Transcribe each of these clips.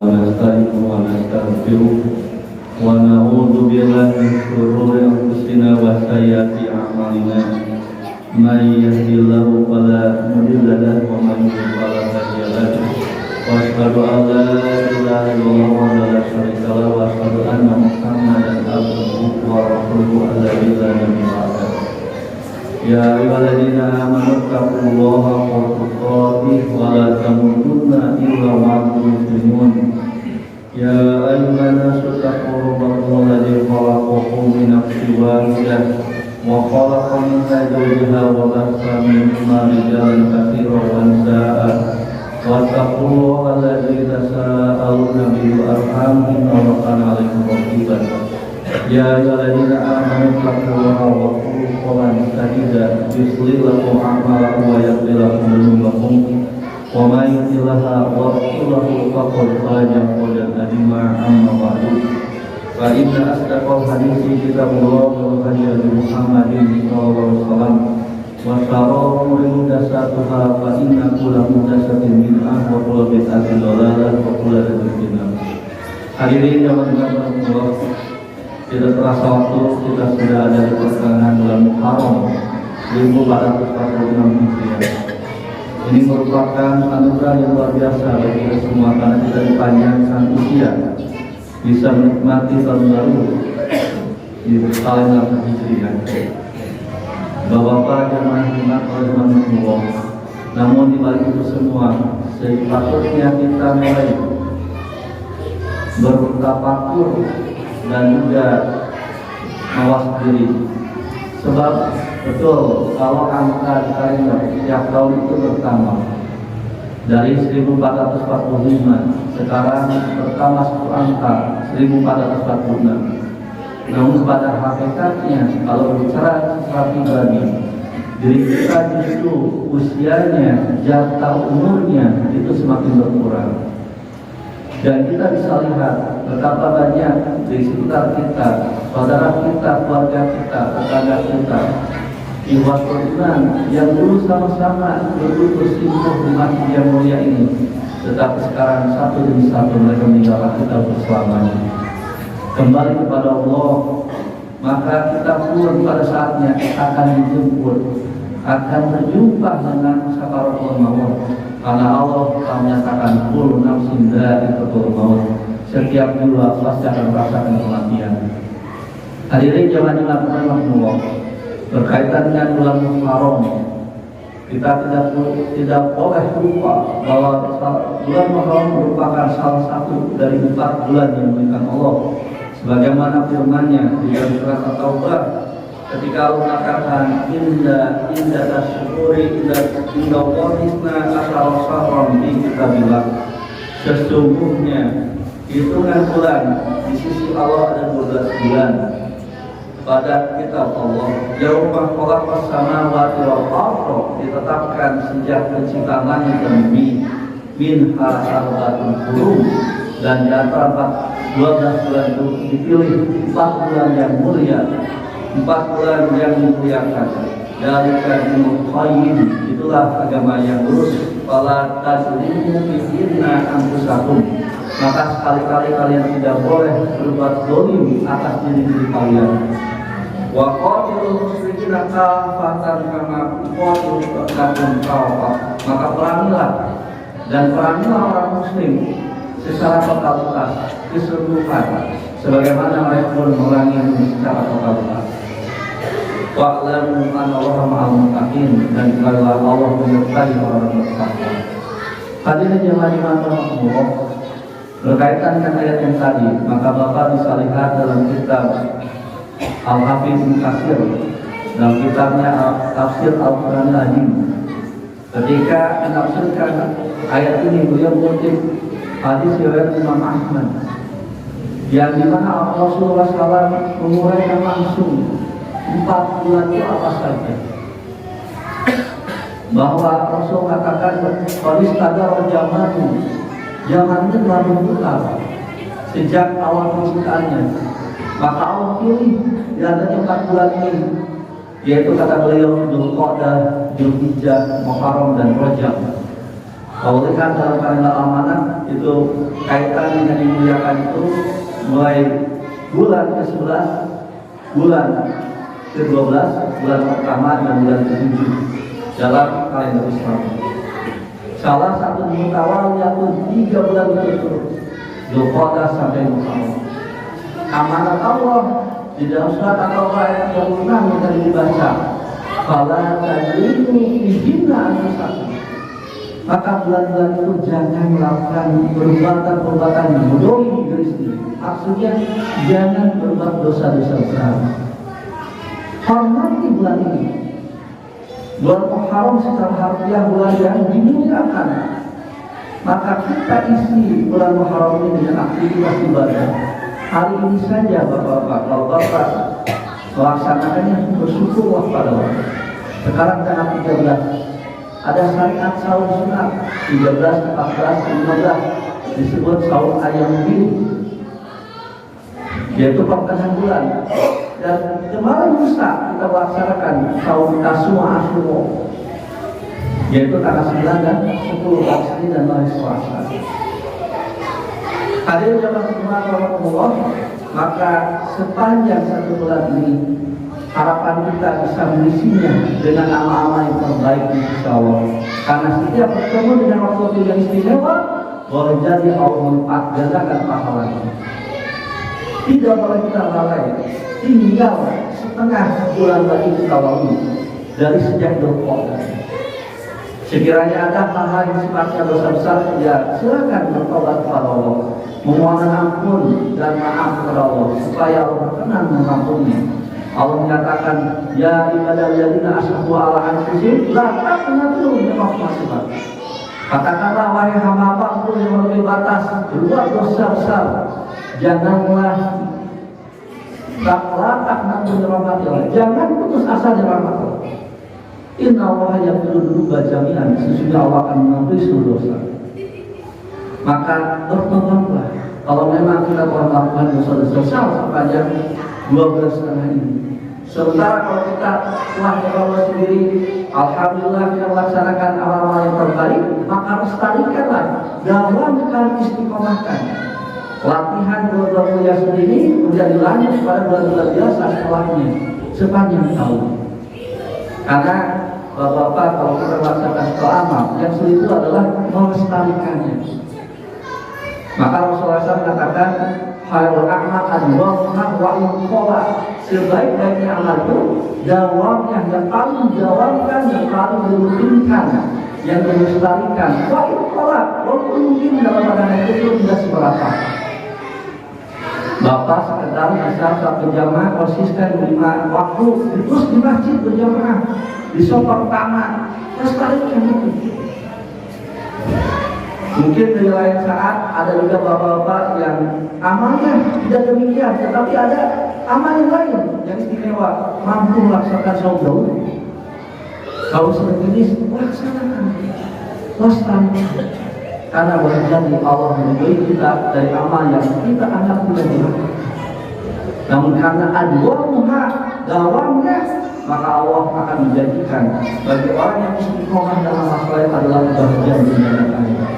ونستعينه ونستغفره ونعوذ بالله من شرور أنفسنا وسيئات أعمالنا من يهده الله فلا مضل له ومن يضلل فلا هادي له وأشهد أن لا إله إلا الله وحده لا شريك له وأشهد أن محمدا عبده ورسوله الذي لا نبي بعده يا أيها الذين آمنوا اتقوا الله حق تقاته ولا تموتن إلا وأنتم مسلمون يا أيها الناس اتقوا ربكم الذي خلقكم من نفس واحدة وخلق منها زوجها وبث منهما رجالا كثيرا ونساء واتقوا الله الذي تساءلون به والأرحام إن الله كان عليكم رقيبا يا أيها الذين آمنوا اتقوا الله وقولوا قولا سديدا يصلح لكم أعمالكم ويغفر لكم ذنوبكم ومن يطع الله ورسوله فقد فاز فوزا عظيما أما بعد فإن أصدق الحديث كتاب الله وخير هدي محمد صلى الله عليه وسلم وشر الأمور محدثاتها فإن كل محدثة بدعة وكل بدعة ضلالة وكل ضلالة في النار. Hadirin yang dirahmati Allah, tidak terasa waktu kita sudah ada di pertengahan bulan Muharram 1446 Hijriah. Ini merupakan anugerah yang luar biasa bagi kita semua karena kita dipanjangkan usia bisa menikmati tahun baru di kalender Hijriah. Bapak-bapak jemaah Jumat Allah, namun di balik itu semua sepatutnya kita mulai bertafakur dan juga mawas diri, sebab betul kalau angka di kalender setiap tahun itu bertambah dari 1445, sekarang bertambah 10 angka 1446. Namun pada hakikatnya kalau bicara secara pribadi, diri kita justru usianya, jatah umurnya itu semakin berkurang. Dan kita bisa lihat betapa banyak di sekitar kita, saudara kita, keluarga kita, tetangga kita, ikhwah beriman yang dulu sama-sama dulu bersimpuh di masjid yang mulia ini, tetapi sekarang satu demi satu mereka meninggalkan kita berselamanya, kembali kepada Allah. Maka kita pun pada saatnya akan dijemput, akan berjumpa dengan sakaratul maut. Karena Allah telah menyatakan kullu nafsin dha'iqatul maut, setiap jiwa pasti akan merasakan kematian. Hadirin jemaah Allah, berkaitan dengan bulan Muharram, kita tidak boleh lupa bahwa bulan Muharram merupakan salah satu dari 4 bulan yang diberikan Allah, sebagaimana firman-Nya di dalam surat At-Taubah ketika Allah mengatakan inda tasyukuri inda qanisna asal sahram di kitabillah, sesungguhnya hitungan bulan di sisi Allah ada 12 bulan pada kitab Allah. Yaumah khalaqas samawati wal ardh, ditetapkan sejak penciptaan langit dan bumi, minha arba'atun hurum, dan di antara 12 bulan itu dipilih 4 bulan yang mulia, 4 bulan yang dimuliakan. Dari dinul qayyim, itulah agama yang lurus. Fala tazlimu fihinna anfusakum, maka sekali-kali kalian tidak boleh berbuat zalim atas diri kalian. Wa qatilul musyrikina kafatan kama qatilukum kafah, maka perangilah dan perangilah orang muslim secara totalitas, keseluruhan, sebagaimana mereka pun memerangi secara totalitas. Wa'lamu anna Allaha ma'al muttaqin, dan ketahuilah Allah menyertai orang bertakwa. Hadirin jemaah Allah, berkaitan dengan ayat yang tadi, maka Bapak bisa lihat dalam kitab Al-Hafiz Ibnu Katsir, dalam kitabnya Tafsir Al-Quran Al-Azim, ketika menafsirkan ayat ini beliau mengutip hadis riwayat Imam Ahmad yang dimana Rasulullah SAW menguraikan langsung 4 bulan itu apa saja, bahwa Rasul katakan qalis tadar zamanu, zamannya telah berputar sejak awal penciptaannya, maka Allah pilih di antara 4 bulan ini, yaitu kata beliau Dzulqa'dah, Dzulhijjah, Muharram dan Rajab. Kalau lihat dalam kalender amanah itu kaitan dengan dimuliakan itu mulai bulan ke-11, bulan ke-12, bulan pertama dan bulan ke-7 dalam kalender Islam. Salah satu mutawal yaitu 3 bulan berturut-turut, Dzulqa'dah sampai Muharram. Amanat Allah di dalam surat At-Taubah ayat 36 yang tadi dibaca, fala tadrimu fihinna anfusakum. Maka bulan-bulan itu jangan melakukan perbuatan-perbuatan yang bodoh diri sendiri. Maksudnya jangan berbuat dosa-dosa besar. Hormati bulan ini. Bulan Muharram secara harfiah bulan yang dimuliakan. Maka kita isi bulan Muharram ini dengan aktivitas ibadah. Hari ini saja Bapak-bapak, kalau Bapak melaksanakannya, bersyukurlah pada Allah. Sekarang tanggal 13. Ada syariat sahur sunat 13, 14, 15 disebut sahur ayam biru, yaitu pertengahan bulan. Dan kemarin lusa kita melaksanakan sahur Tasua Asyura, yaitu tanggal 9 dan 10 hari Senin dan hari Selasa. Hadirin jamaah sekalian rahimahullah, maka sepanjang 1 bulan ini harapan kita bisa mengisinya dengan amal-amal yang terbaik insyaallah. Karena setiap bertemu dengan waktu yang istimewa boleh jadi Allah melipat gandakan pahalanya. Tidak boleh kita lalai. Tinggal setengah bulan lagi kita lalui dari sejak Dzulqa'dah. Sekiranya ada hal-hal yang sifatnya dosa besar, ya silakan bertobat kepada Allah, memohon ampun dan maaf kepada Allah supaya Allah berkenan mengampuninya. Allah menyatakan, ya ibadalladzina asrafu ala anfusihim la taqnatu min rahmatillah. Katakanlah wahai hamba-hambaku yang melebihi batas, berbuat dosa besar, janganlah taqnatu min rahmatillah. Jangan putus asa dari rahmat Allah. Inna Allah yaghfiru dzunuba jami'an. Sesungguhnya Allah akan mengampuni seluruh dosa. Maka bertobatlah. Kalau memang kita telah melakukan dosa-dosa besar sepanjang 12,5 ini. Sementara kalau kita telah Allah sendiri, alhamdulillah kita melaksanakan amal-amal yang terbaik, maka lestarikanlah, dawamkan, istiqomahkan. Latihan bulan kuliah sendiri menjadi lanjut pada bulan-bulan biasa setelahnya sepanjang tahun. Karena Bapak-bapak, kalau kita melaksanakan sekolah amal, yang sulit itu adalah melestarikannya. Maka Rasulullah SAW mengatakan, khairul a'mal adwamuha wa inqala. Sebaik-baiknya amal itu dawamnya, yang paling dawamkan, yang paling dirutinkan, yang dilestarikan. Wa inqala, walaupun mungkin dalam keadaan itu tidak seberapa. Bapak sekedar bisa saat berjamaah konsisten 5 waktu, terus di masjid berjamaah, di sofa pertama, lestarikan itu. Mungkin di lain saat ada juga bapak-bapak yang amalnya tidak demikian, tetapi ada amal yang lain yang istimewa, mampu melaksanakan sholat Daud. Kalau sejenis laksanakan, lestarikan. Karena boleh jadi Allah memberi kita dari amal yang kita anggap tidak berat. Namun karena adwamuha, dawamnya, maka Allah akan menjadikan bagi orang yang istiqomah dalam masalah adalah kebahagiaan dunia dan akhirat.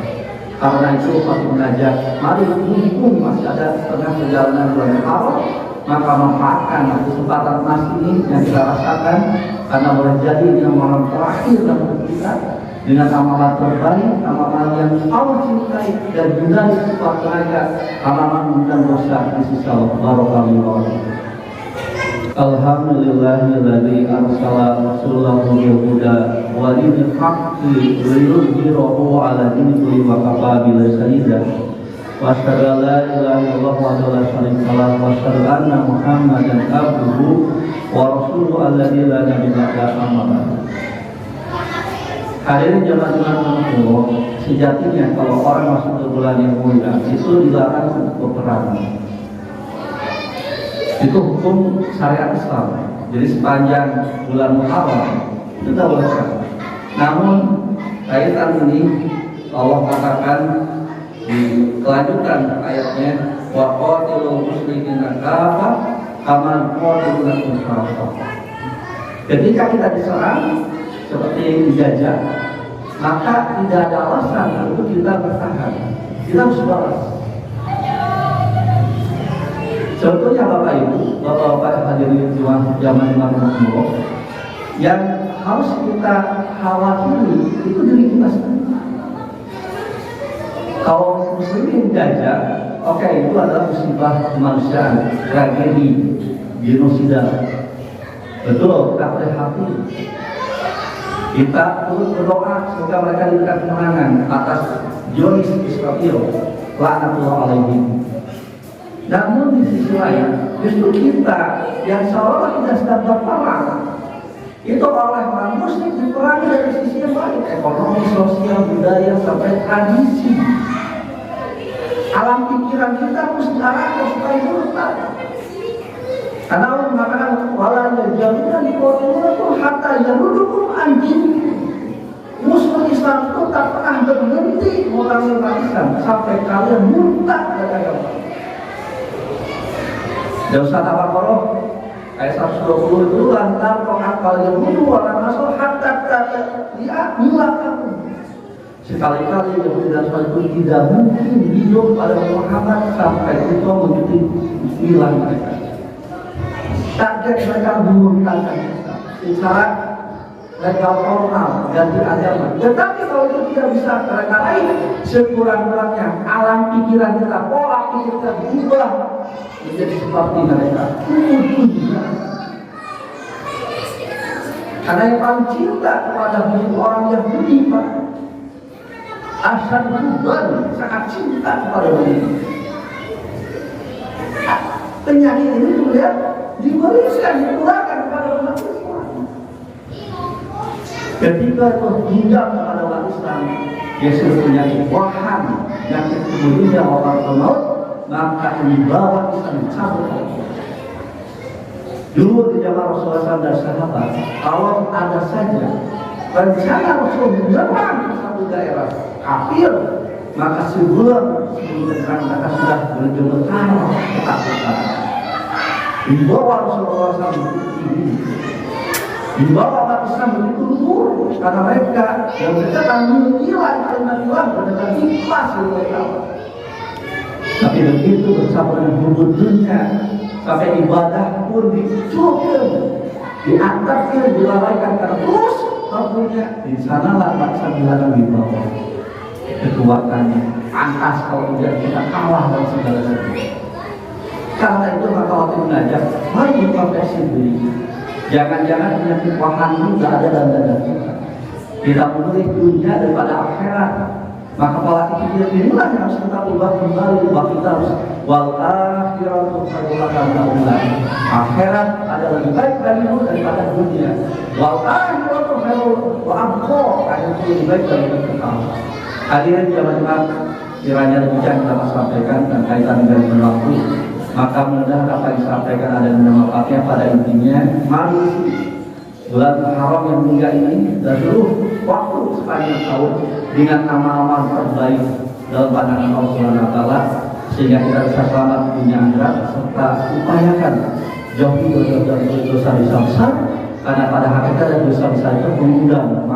Karena itu aku mengajak, mari mumpung masih ada tengah perjalanan bulan Muharram, maka manfaatkan kesempatan emas ini yang kita rasakan, karena boleh jadi yang malam terakhir dalam hidup kita dengan amalan terbaik, amalan yang Allah cintai dan juga sifat mereka, amalan dan dosa di sisi Allah. Barakallahu. Alhamdulillahilladzi arsala rasulahu bil huda wa dinil haqqi liyudhhirahu 'ala dini kulli wa kafa billahi shahida. Wa asyhadu an la ilaha illallah wa la syarika lahu wa asyhadu anna Muhammadan abduhu wa rasuluhu alladzi la nabiyya ba'dahu. Hadirin jemaah Allah, sejatinya kalau orang masuk ke bulan yang mulia itu dilarang untuk berperang. Itu hukum syariat Islam. Jadi sepanjang bulan Muharram kita boleh perang. Namun kaitan ini Allah katakan di kelanjutan ayatnya, wa qatilul muslimina kafah kama qatilunakum kafah. Ketika kita diserang seperti dijajah, maka tidak ada alasan untuk kita bertahan. Kita harus balas. Contohnya Bapak Ibu, Bapak-bapak yang hadirin di zaman Imam Mahmud, yang harus kita khawatiri itu diri kita sendiri. Kalau muslimin jajah, oke, itu adalah musibah kemanusiaan, tragedi, genosida. Betul, kita prihatin. Kita terus berdoa semoga mereka diberikan kemenangan atas Zionis Israel, laknatullah alaihim. Namun di sisi lain, justru kita yang seolah tidak sedang berperang, itu oleh orang muslim diperangi dari sisi yang lain, ekonomi, sosial, budaya, sampai tradisi. Alam pikiran kita mesti diarahkan supaya murtad. Karena Allah mengatakan walanya jaminan di itu hatta yarudukum anjing. Musuh Islam itu tak pernah berhenti memerangi umat Islam sampai kalian murtad dari agama. Dan Ustaz Al-Baqarah ayat 120 itu lantar to'at kalian bunuh orang Nasr hatta dia milakan. Sekali-kali Yahudi dan Nasrani itu tidak mungkin hidup pada Muhammad sampai itu mengikuti milah mereka. Target mereka menggunakan secara legal formal ganti agama. Tetapi kalau itu tidak bisa mereka lain, sekurang-kurangnya alam pikiran kita, pola pikir kita berubah menjadi seperti mereka. Karena yang paling cinta kepada orang Yahudi, Pak, Asyad Ruban sangat cinta kepada mereka. Penyakit ini kemudian diberikan, dikurangkan kepada umat Islam. Ketika itu dendam kepada umat Islam, Yesus penyakit wahan, penyakit kemudian orang maut, maka dibawa Islam dicabut. Dulu di zaman Rasulullah dan sahabat, kalau ada saja rencana Rasul menyerang satu daerah kafir, maka sebelum menyerang mereka sudah berjumlah ketakutan. Dibawa Rasulullah SAW dibawa umat Islam begitu luhur karena mereka yang mereka akan menilai kalimat Tuhan dengan ikhlas mereka. Tapi begitu bersama dengan hubungan dunia, sampai ibadah pun dicurkan, diangkatkan, dilalaikan karena terus tentunya di sanalah bangsa bilangan di bawah kekuatannya, angkas kalau tidak kita kalah dan segala sesuatu. Karena itu maka waktu mengajak, mari diprofesi diri. Jangan-jangan penyakit wahan itu tidak ada dalam dada kita. Kita memilih dunia daripada akhirat. Maka pola pikir inilah yang harus kita ubah kembali. Bahwa kita harus wal akhiratu khairun lak. Akhirat ada lebih baik bagimu daripada dunia. Wal akhiratu khairun wa abqa. Akhirat lebih baik daripada kekal. Hadirin jamaah, kiranya demikian kita sampaikan dan kaitan dengan waktu. Maka mudah apa yang disampaikan ada manfaatnya. Pada intinya, mari bulan Haram yang mulia ini dan seluruh waktu sepanjang tahun dengan amal-amal terbaik dalam pandangan Allah Subhanahu wa taala, sehingga kita bisa selamat dunia akhirat, serta upayakan jauhi dosa-dosa besar, karena pada hakikatnya dosa besar itu mengundang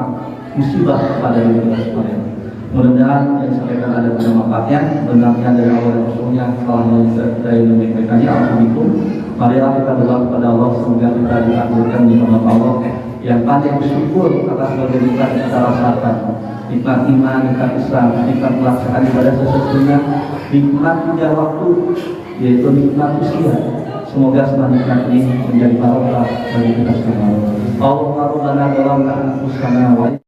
musibah kepada diri kita sekalian. Mudah-mudahan yang disampaikan ada manfaatnya, benarnya dari Allah dan Rasulnya, salahnya dari menyampaikannya. Assalamualaikum. Marilah kita berdoa kepada Allah semoga kita ditakdirkan di hadapan Allah yang pandai bersyukur atas berbagai nikmat yang kita rasakan, nikmat iman, nikmat Islam, nikmat melaksanakan ibadah sesungguhnya, nikmat tiga waktu, yaitu nikmat usia. Semoga semua nikmat ini menjadi barokah bagi kita semua.